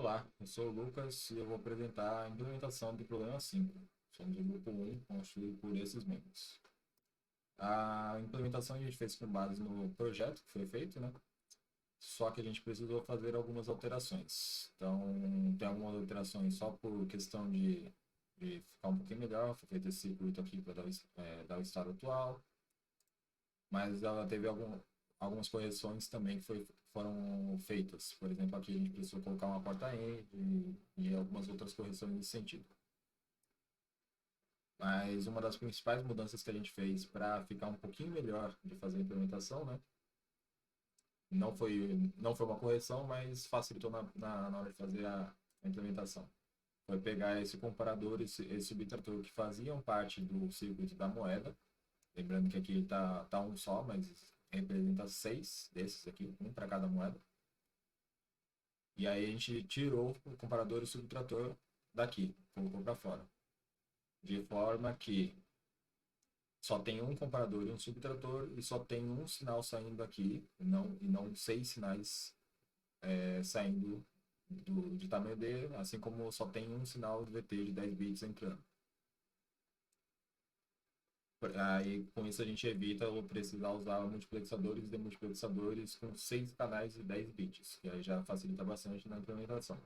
Olá, eu sou o Lucas e eu vou apresentar a implementação do problema 5. Somos o grupo 1, construído por esses membros. A implementação a gente fez com base no projeto que foi feito, né? Só que a gente precisou fazer algumas alterações. Então, tem algumas alterações só por questão de ficar um pouquinho melhor. Foi feito esse circuito aqui para dar o estado atual. Mas ela teve algumas correções também que foram feitas. Por exemplo, aqui a gente precisou colocar uma porta-end e algumas outras correções nesse sentido. Mas uma das principais mudanças que a gente fez para ficar um pouquinho melhor de fazer a implementação, né? Não foi uma correção, mas facilitou na hora de fazer a implementação. Foi pegar esse comparador, esse subtrator que faziam parte do circuito da moeda. Lembrando que aqui tá um só, mas representa 6 desses aqui, um para cada moeda. E aí a gente tirou o comparador e o subtrator daqui, colocou para fora. De forma que só tem um comparador e um subtrator e só tem um sinal saindo aqui, e não 6 sinais saindo de tamanho D, assim como só tem um sinal de VT de 10 bits entrando. Aí, com isso, a gente evita ou precisar usar multiplexadores e demultiplexadores com 6 canais e 10 bits, que aí já facilita bastante na implementação.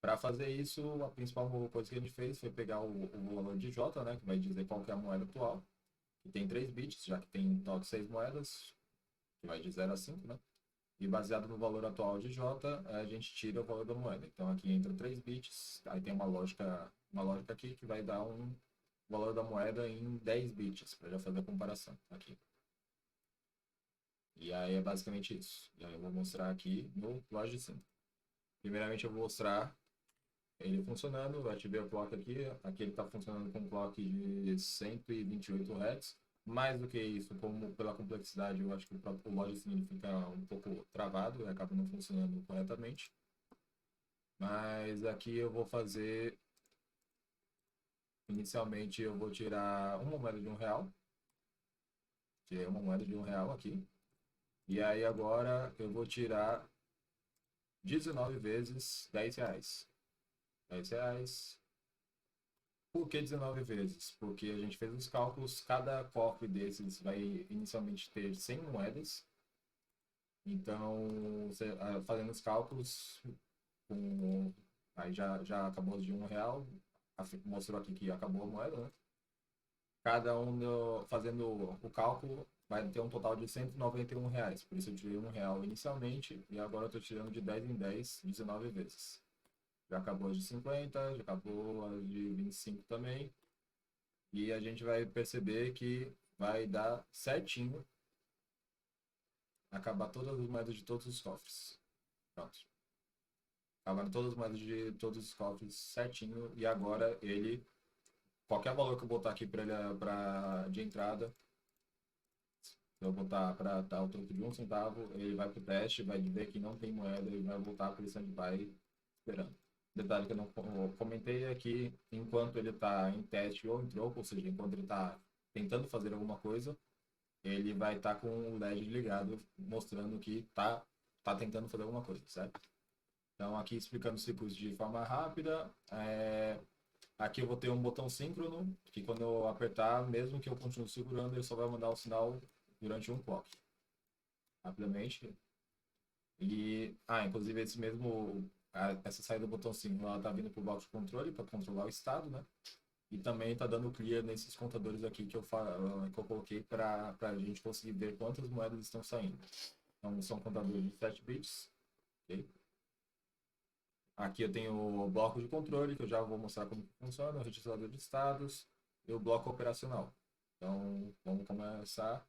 Para fazer isso, a principal coisa que a gente fez foi pegar o valor de J, né, que vai dizer qual que é a moeda atual, que tem 3 bits, já que tem em total 6 moedas, que vai de 0 a 5, né? E baseado no valor atual de J, a gente tira o valor da moeda. Então aqui entra 3 bits, aí tem uma lógica aqui que vai dar um valor da moeda em 10 bits, para já fazer a comparação aqui. E aí é basicamente isso. E aí eu vou mostrar aqui no Logic 5. Primeiramente eu vou mostrar ele funcionando, eu ativei o clock aqui ele está funcionando com um clock de 128 Hz. Mais do que isso, como pela complexidade, eu acho que o próprio Logic significa um pouco travado e acaba não funcionando corretamente. Mas aqui eu vou fazer, inicialmente eu vou tirar uma moeda de R$ 1, tirei uma moeda de R$ 1 aqui. E aí agora eu vou tirar 19 vezes R$ 10. R$ 10. Por que 19 vezes? Porque a gente fez os cálculos, cada cofre desses vai inicialmente ter 100 moedas. Então, fazendo os cálculos, aí já acabou de R$ 1, mostrou aqui que acabou a moeda, né? Cada um fazendo o cálculo vai ter um total de R$ 191. Por isso eu tirei R$ 1 inicialmente e agora eu estou tirando de 10 em 10, 19 vezes. Já acabou as de 50, já acabou as de 25 também. E a gente vai perceber que vai dar certinho acabar todas as moedas de todos os cofres. Pronto. Acabaram todas as moedas de todos os cofres certinho. E agora ele, qualquer valor que eu botar aqui para ele de entrada, se eu botar para dar o troco de 1 centavo, ele vai para o teste, vai ver que não tem moeda e vai voltar para o standby esperando. Detalhe que eu não comentei é que enquanto ele está em teste ou em troco, ou seja, enquanto ele está tentando fazer alguma coisa, ele vai estar com o LED ligado, mostrando que tá tentando fazer alguma coisa, certo? Então, aqui explicando os ciclos de forma rápida. Aqui eu vou ter um botão síncrono, que quando eu apertar, mesmo que eu continue segurando, ele só vai mandar o sinal durante um clock. Rapidamente. Inclusive essa saída do botão síncrono, ela tá vindo pro bloco de controle para controlar o estado, né? E também está dando clear nesses contadores aqui que eu coloquei para a gente conseguir ver quantas moedas estão saindo. Então, são contadores de 7 bits. Okay? Aqui eu tenho o bloco de controle, que eu já vou mostrar como funciona, o registrador de estados e o bloco operacional. Então, vamos começar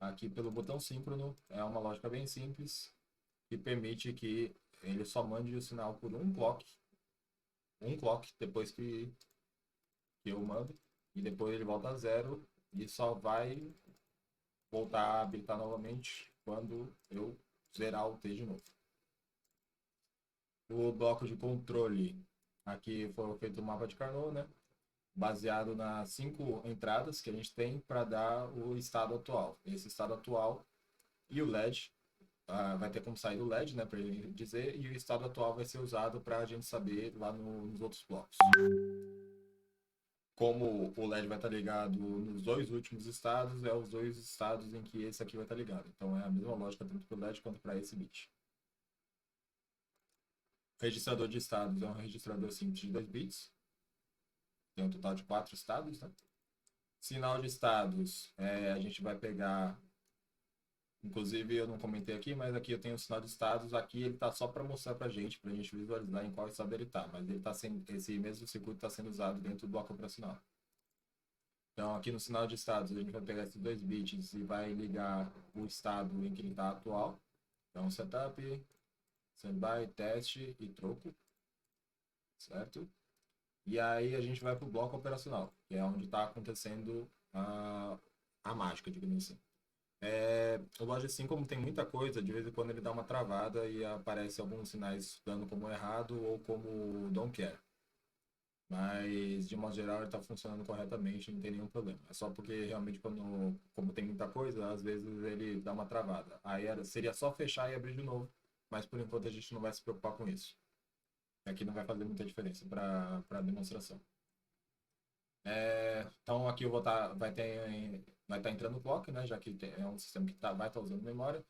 aqui pelo botão síncrono. É uma lógica bem simples, que permite que ele só mande o sinal por um clock depois que eu mando, e depois ele volta a zero e só vai voltar a habilitar novamente quando eu zerar o T de novo. O bloco de controle, aqui foi feito um mapa de Carnot, né? Baseado nas 5 entradas que a gente tem para dar o estado atual. Esse estado atual e o LED, vai ter como sair do LED, né, para ele dizer, e o estado atual vai ser usado para a gente saber lá nos outros blocos. Como o LED vai estar ligado nos dois últimos estados, é os dois estados em que esse aqui vai estar ligado. Então é a mesma lógica tanto para o LED quanto para esse bit. O registrador de estados é um registrador simples de 2 bits. Tem um total de 4 estados, né? Sinal de estados, a gente vai pegar. Inclusive, eu não comentei aqui, mas aqui eu tenho o sinal de estados. Aqui ele está só para mostrar para a gente visualizar em qual estado ele está. Mas ele tá sendo, esse mesmo circuito está sendo usado dentro do bloco operacional. Então, aqui no sinal de estados, a gente vai pegar esses 2 bits e vai ligar o estado em que ele está atual. Então, setup, standby, teste e troco. Certo? E aí a gente vai para o bloco operacional, que é onde está acontecendo a mágica, digamos assim. O Logic 5, como tem muita coisa, de vez em quando ele dá uma travada e aparece alguns sinais dando como errado ou como don't care. Mas, de modo geral, ele está funcionando corretamente, não tem nenhum problema. É só porque, realmente, como tem muita coisa, às vezes ele dá uma travada. Aí seria só fechar e abrir de novo, mas por enquanto a gente não vai se preocupar com isso. Aqui não vai fazer muita diferença para a demonstração. Então, aqui vai estar entrando o clock, né, já que é um sistema que vai estar usando memória.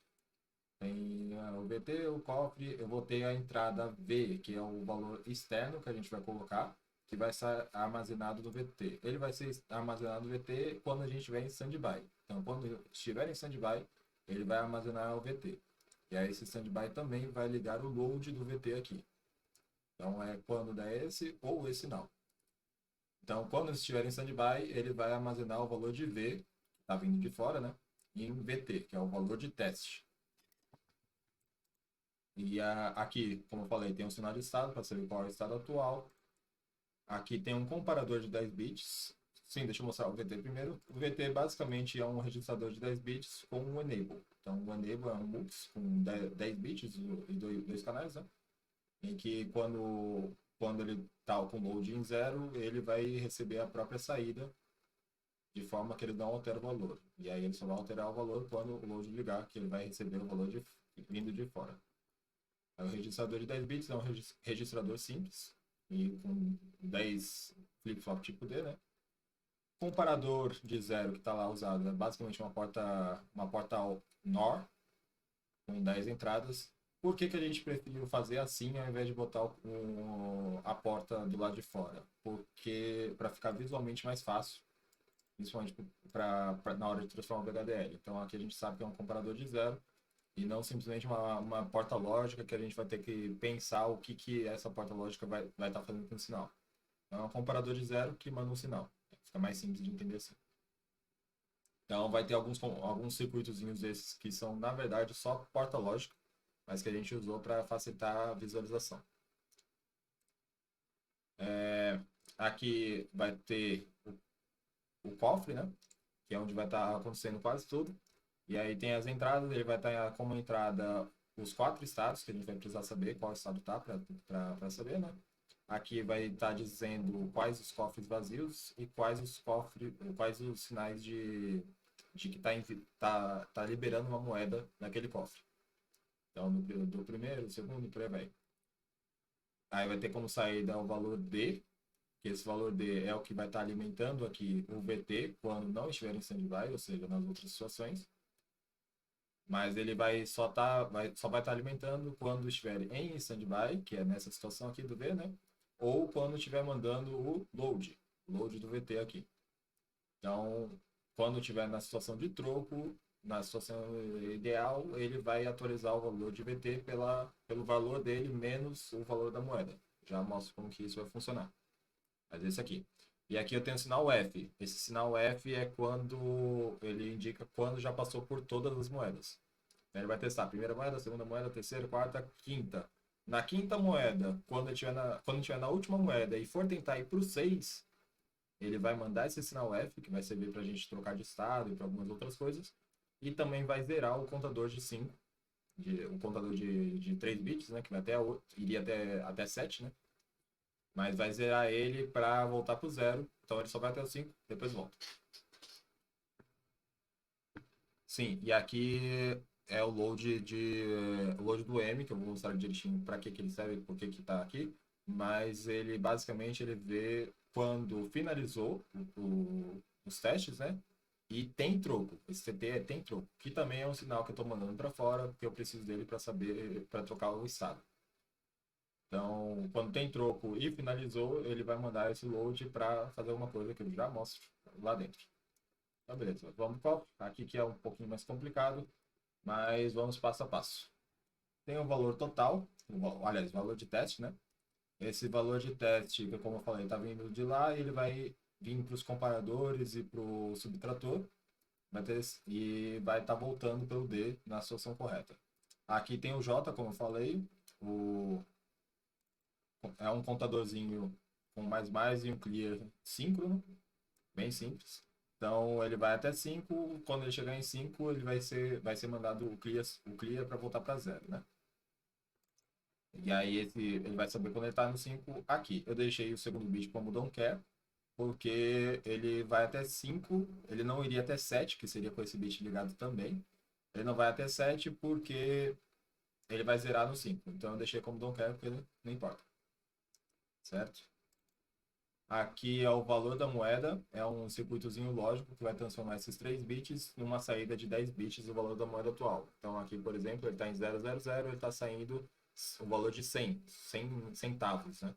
Tem o VT, o cofre, eu vou ter a entrada V, que é o valor externo que a gente vai colocar, que vai ser armazenado no VT. Ele vai ser armazenado no VT quando a gente estiver em standby. Então, quando estiver em standby, ele vai armazenar o VT. E aí esse standby também vai ligar o load do VT aqui. Então, é quando der esse ou esse não. Então, quando estiver em standby, ele vai armazenar o valor de V, que está vindo de fora, né, em VT, que é o valor de teste. E aqui, como eu falei, tem um sinal de estado para saber qual é o estado atual. Aqui tem um comparador de 10 bits. Sim, deixa eu mostrar o VT primeiro. O VT basicamente é um registrador de 10 bits com um enable. Então, o enable é um MUX com 10 bits e dois canais, né? Em que quando ele está com load em 0, ele vai receber a própria saída de forma que ele não altera o valor. E aí ele só vai alterar o valor quando o load ligar, que ele vai receber o valor vindo de fora. O registrador de 10 bits é um registrador simples, e com 10 flip-flop tipo D, né? Comparador de 0 que está lá usado é basicamente uma porta NOR, com 10 entradas. Por que a gente preferiu fazer assim ao invés de botar a porta do lado de fora? Porque para ficar visualmente mais fácil, principalmente na hora de transformar o VHDL. Então aqui a gente sabe que é um comparador de 0 e não simplesmente uma porta lógica que a gente vai ter que pensar o que essa porta lógica vai estar fazendo com o sinal. Então, é um comparador de 0 que manda um sinal. Fica mais simples de entender assim. Então vai ter alguns circuitozinhos desses que são, na verdade, só porta lógica, mas que a gente usou para facilitar a visualização. Aqui vai ter o cofre, né? Que é onde vai estar acontecendo quase tudo. E aí tem as entradas, ele vai estar como entrada os 4 estados, que a gente vai precisar saber qual estado está para saber, né? Aqui vai estar dizendo quais os cofres vazios e quais os sinais de que tá liberando uma moeda naquele cofre. Então, do primeiro, segundo, por aí vai. Aí vai ter como saída o valor D, que esse valor D é o que vai estar alimentando aqui o VT quando não estiver em standby, ou seja, nas outras situações. Mas ele só vai estar alimentando quando estiver em standby, que é nessa situação aqui do V, né? Ou quando estiver mandando o load do VT aqui. Então, quando estiver na situação de troco, na situação ideal, ele vai atualizar o valor de VT pelo valor dele menos o valor da moeda. Já mostro como que isso vai funcionar. Mas esse aqui. E aqui eu tenho o sinal F. Esse sinal F é quando ele indica quando já passou por todas as moedas. Ele vai testar a primeira moeda, a segunda moeda, a terceira, a quarta, a quinta. Na quinta moeda, quando estiver na última moeda e for tentar ir para o 6, ele vai mandar esse sinal F, que vai servir para a gente trocar de estado e para algumas outras coisas. E também vai zerar o contador de 5, o contador de 3 bits, né, que vai iria até 7, né? Mas vai zerar ele para voltar para o 0. Então ele só vai até o 5, depois volta. Sim, e aqui é o load do M, que eu vou mostrar direitinho para que ele serve, por que que tá aqui. Mas ele basicamente ele vê quando finalizou os testes, né? E tem troco. Esse CT tem troco, que também é um sinal que eu estou mandando para fora, porque eu preciso dele para saber, para trocar o estado. Então, quando tem troco e finalizou, ele vai mandar esse load para fazer uma coisa que eu já mostro lá dentro. Então, beleza. Vamos para aqui que é um pouquinho mais complicado, mas vamos passo a passo. Tem o valor total, aliás, valor de teste, né? Esse valor de teste, que como eu falei, está vindo de lá e ele vai vir para os comparadores e para o subtrator e vai estar voltando pelo D na situação correta. Aqui tem o J, como eu falei, é um contadorzinho com mais e um clear síncrono, bem simples. Então ele vai até 5, quando ele chegar em 5, ele vai ser mandado o clear para voltar para zero, né? E aí ele vai saber quando ele está no 5 aqui. Eu deixei o segundo bit como don't care, porque ele vai até 5, ele não iria até 7, que seria com esse bit ligado também. Ele não vai até 7 porque ele vai zerar no 5. Então eu deixei como don't care porque não importa. Certo? Aqui é o valor da moeda, é um circuitozinho lógico que vai transformar esses 3 bits numa saída de 10 bits do valor da moeda atual. Então aqui, por exemplo, ele está em 000, ele está saindo o valor de 100 centavos, né?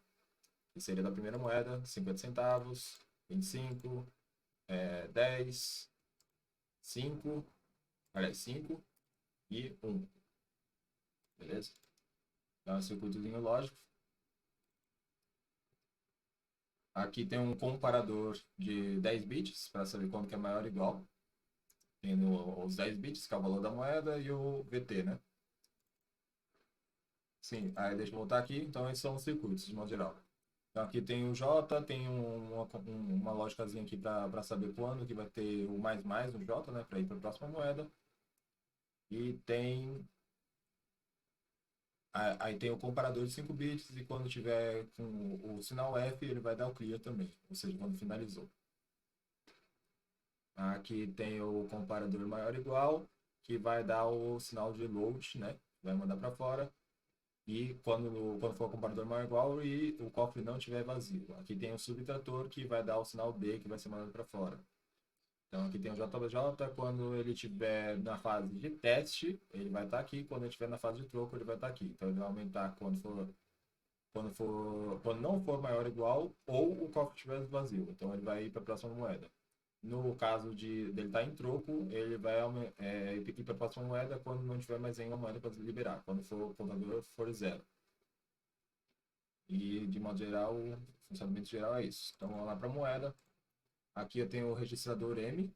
Que seria da primeira moeda, 50 centavos, 25, 10, 5, aliás, 5 e 1. Beleza? Então é um circuitozinho lógico. Aqui tem um comparador de 10 bits para saber quando que é maior ou igual. Tem os 10 bits, que é o valor da moeda, e o VT, né? Sim, aí deixa eu voltar aqui. Então, esses são os circuitos, de modo geral. Então, aqui tem o J, tem uma lógicazinha aqui para saber quando que vai ter o mais no J, né? Para ir para a próxima moeda. E tem... Aí tem o comparador de 5 bits e quando tiver com o sinal F, ele vai dar o clear também, ou seja, quando finalizou. Aqui tem o comparador maior ou igual, que vai dar o sinal de load, né? Vai mandar para fora. E quando for o comparador maior ou igual e o cofre não estiver vazio. Aqui tem o subtrator que vai dar o sinal D, que vai ser mandado para fora. Então aqui tem o JBJ, quando ele estiver na fase de teste, ele vai estar aqui. Quando ele estiver na fase de troco, ele vai estar aqui. Então ele vai aumentar quando não for maior ou igual ou o cofre estiver vazio. Então ele vai ir para a próxima moeda. No caso dele estar em troco, ele vai ir para a próxima moeda quando não tiver mais nenhuma moeda para liberar, quando for, o contador for zero. E, de modo geral, o funcionamento geral é isso. Então, vamos lá para a moeda. Aqui eu tenho o registrador M,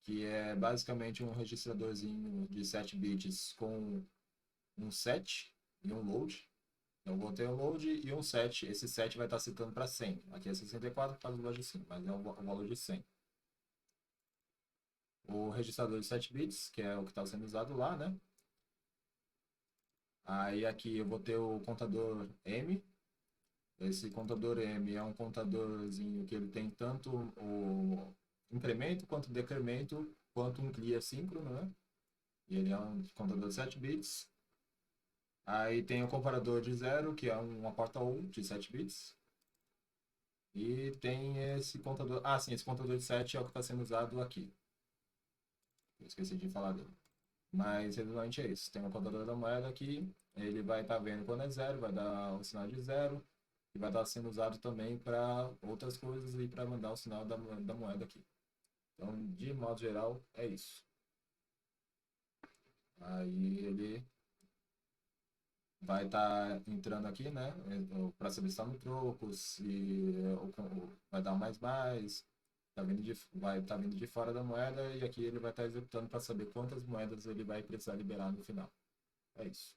que é basicamente um registradorzinho de 7 bits com um set e um load. Eu vou ter um load e um set. Esse set vai estar citando para 100. Aqui é 64 por causa do valor de 5, mas é o valor de 100. O registrador de 7 bits, que é o que está sendo usado lá, né? Aí aqui eu vou ter o contador M. Esse contador M é um contadorzinho que ele tem tanto o incremento quanto o decremento, quanto um clear síncrono, né? E ele é um contador de 7 bits. Aí tem o comparador de 0, que é uma porta 1 de 7 bits. E tem esse contador... Ah, sim, esse contador de 7 é o que está sendo usado aqui. Eu esqueci de falar dele. Mas, resumidamente, é isso. Tem o contador da moeda aqui. Ele vai estar vendo quando é 0, vai dar o sinal de 0. E vai estar sendo usado também para outras coisas e para mandar o sinal da moeda aqui. Então, de modo geral, é isso. Aí ele vai estar entrando aqui, né? Para saber se está no troco, se vai dar mais. Vai estar vindo de fora da moeda e aqui ele vai estar executando para saber quantas moedas ele vai precisar liberar no final. É isso.